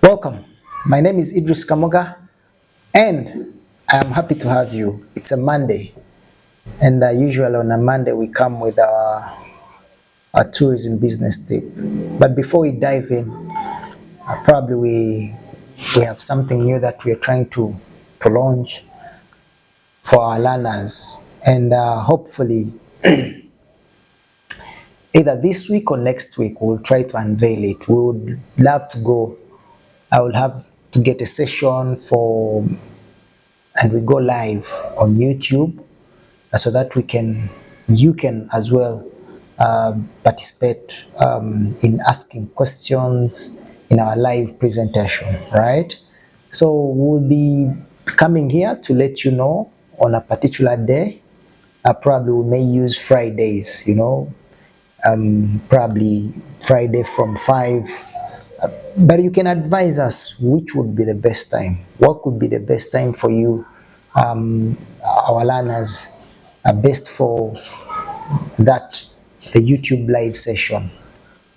Welcome. My name is Idris Kamoga, and I'm happy to have you. It's a Monday, and usually on a Monday we come with our tourism business tip. But before we dive in, probably we have something new that we are trying to launch for our learners, and hopefully either this week or next week we'll try to unveil it. We would love to go. I will have to get a session for and we go live on YouTube so that you can as well participate in asking questions in our live presentation, right? So we'll be coming here to let you know on a particular day. Probably we may use Fridays, probably Friday from 5. But you can advise us which would be the best time. What could be the best time for you, our learners, are best for that the YouTube live session,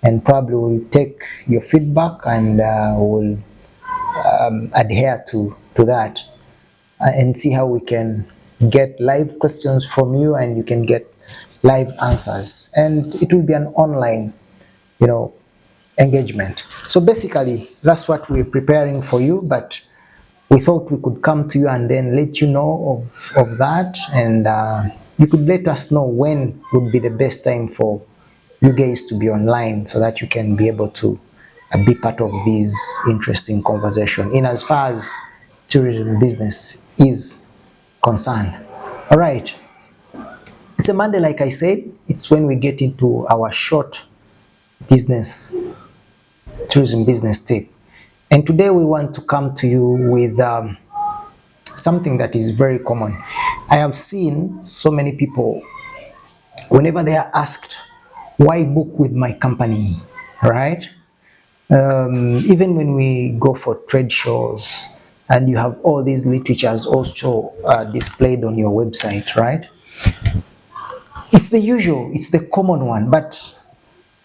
and probably we'll take your feedback and we'll adhere to that and see how we can get live questions from you and you can get live answers, and it will be an online, you know, engagement. So basically, that's what we're preparing for you, but we thought we could come to you and then let you know of that, and you could let us know when would be the best time for you guys to be online so that you can be able to be part of this interesting conversation in as far as tourism business is concerned. All right. It's a Monday, like I said. It's when we get into our short business tourism business tip. And today we want to come to you with something that is very common. I have seen so many people, whenever they are asked, why book with my company, right? Even when we go for trade shows and you have all these literatures also displayed on your website, right? It's the usual, it's the common one, but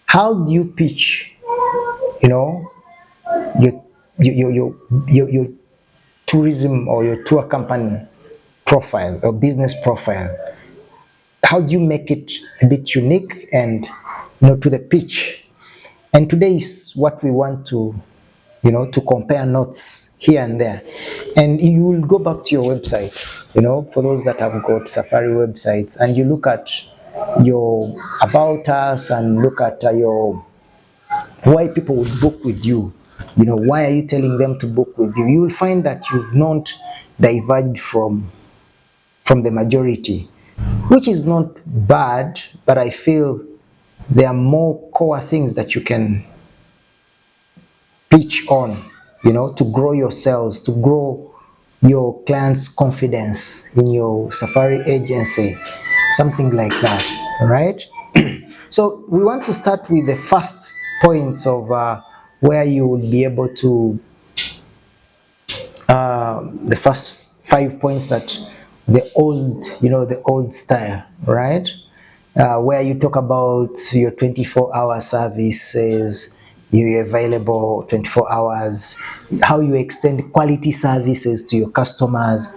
how do you pitch, you know, your your tourism or your tour company profile or business profile? How do you make it a bit unique and, to the pitch? And today is what we want to, to compare notes here and there. And you will go back to your website, for those that have got Safari websites, and you look at your about us and look at your why people would book with you. Why are you telling them to book with you? You will find that you've not diverged from the majority, which is not bad, but I feel there are more core things that you can pitch on, to grow your sales, to grow your clients' confidence in your Safari agency, something like that, right? So we want to start with the first points of where you will be able to, the first 5 points that the old style, right? Where you talk about your 24-hour services, you're available 24 hours, how you extend quality services to your customers,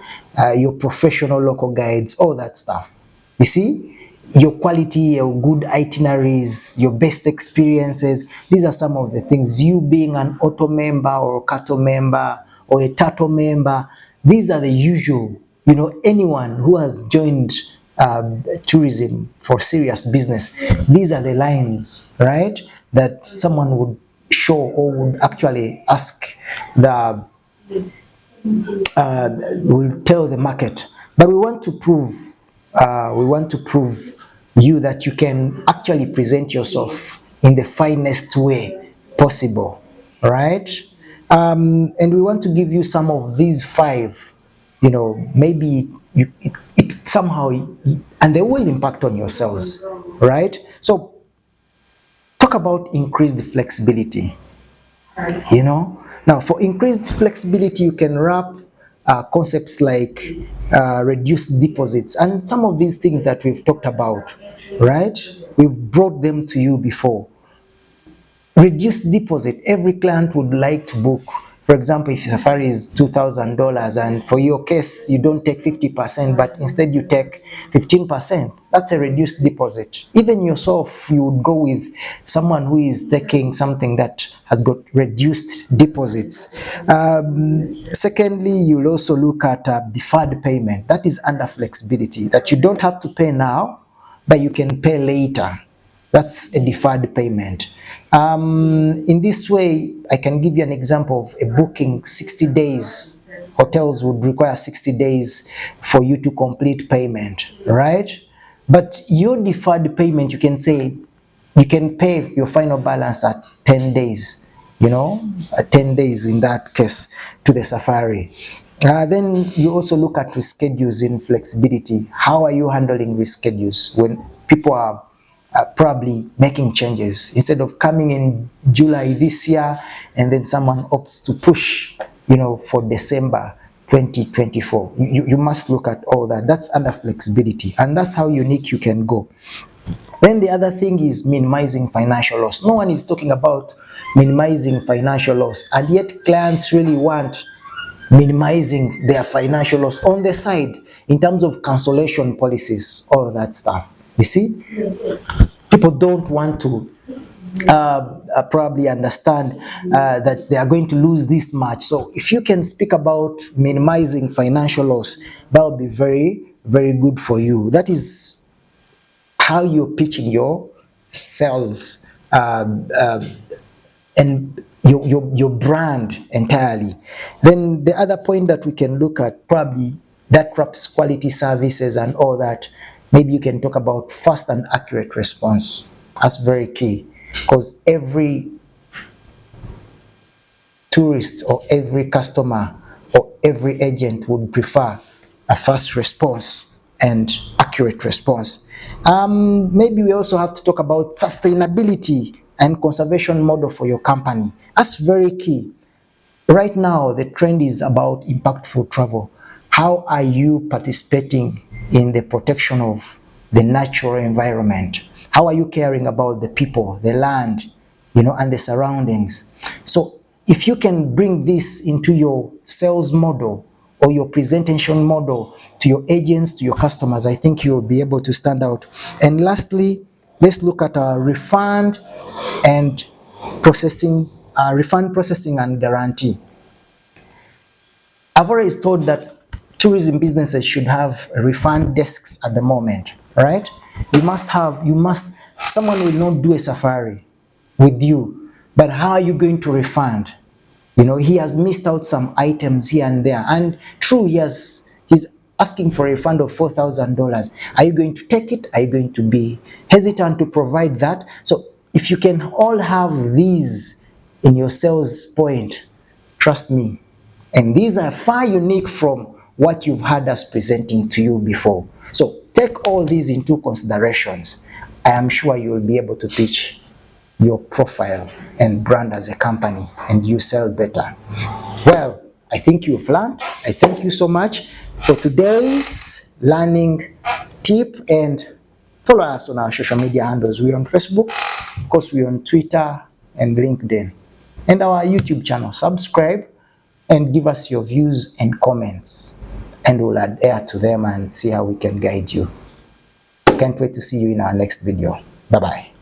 your professional local guides, all that stuff. You see? Your quality, your good itineraries, your best experiences. These are some of the things. You being an auto member or a cattle member or a turtle member, these are the usual, anyone who has joined tourism for serious business, these are the lines, right, that someone would show or would actually ask the, will tell the market. But we want to prove you that you can actually present yourself in the finest way possible, right? And we want to give you some of these five, maybe it somehow, and they will impact on your sales, right? So talk about increased flexibility. Now for increased flexibility, you can wrap concepts like reduced deposits and some of these things that we've talked about, right? We've brought them to you before. Reduced deposit, every client would like to book For example, if safari is $2,000 and for your case you don't take 50%, but instead you take 15%, that's a reduced deposit. Even yourself, you would go with someone who is taking something that has got reduced deposits. Secondly, you'll also look at deferred payment. That is under flexibility, that you don't have to pay now, but you can pay later. That's a deferred payment. In this way, I can give you an example of a booking 60 days. Hotels would require 60 days for you to complete payment, right? But your deferred payment, you can say, you can pay your final balance at 10 days, at 10 days in that case to the safari. Then you also look at reschedules in flexibility. How are you handling reschedules when people are probably making changes? Instead of coming in July this year and then someone opts to push, for December 2024. You must look at all that. That's under flexibility, and that's how unique you can go. Then the other thing is minimizing financial loss. No one is talking about minimizing financial loss, and yet clients really want minimizing their financial loss on the side in terms of cancellation policies, all of that stuff. You see, people don't want to probably understand that they are going to lose this much. So if you can speak about minimizing financial loss, that will be very, very good for you. That is how you're pitching your sales and your brand entirely. Then the other point that we can look at, probably that wraps quality services and all that, maybe you can talk about fast and accurate response. That's very key, because every tourist or every customer or every agent would prefer a fast response and accurate response. Maybe we also have to talk about sustainability and conservation model for your company. That's very key. Right now, the trend is about impactful travel. How are you participating in the protection of the natural environment? How are you caring about the people, the land, and the surroundings? So if you can bring this into your sales model or your presentation model to your agents, to your customers, I think you'll be able to stand out. And lastly, let's look at our and refund processing and guarantee. I've always thought that tourism businesses should have refund desks at the moment, right? Someone will not do a safari with you, but how are you going to refund? He has missed out some items here and there, and true, he's asking for a refund of $4,000. Are you going to take it? Are you going to be hesitant to provide that? So if you can all have these in your sales point, trust me, and these are far unique from what you've had us presenting to you before. So take all these into considerations. I am sure you will be able to pitch your profile and brand as a company, and you sell better. Well, I think you've learned. I thank you so much for today's learning tip, and follow us on our social media handles. We're on Facebook, of course, we're on Twitter and LinkedIn, and our YouTube channel. Subscribe and give us your views and comments, and we'll adhere to them and see how we can guide you. I can't wait to see you in our next video. Bye-bye.